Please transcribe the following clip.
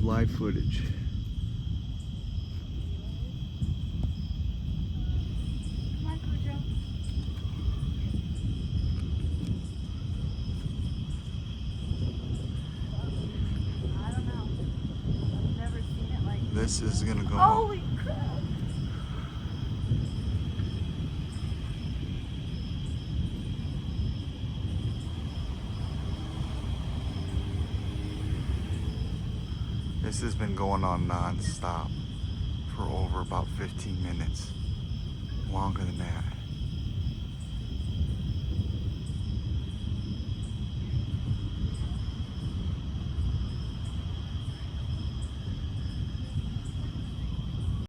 live footage. Come on, Cujo. I don't know. I've never seen it like this. This is gonna go on. Holy crap! This has been going on non-stop for over about 15 minutes. Longer than that.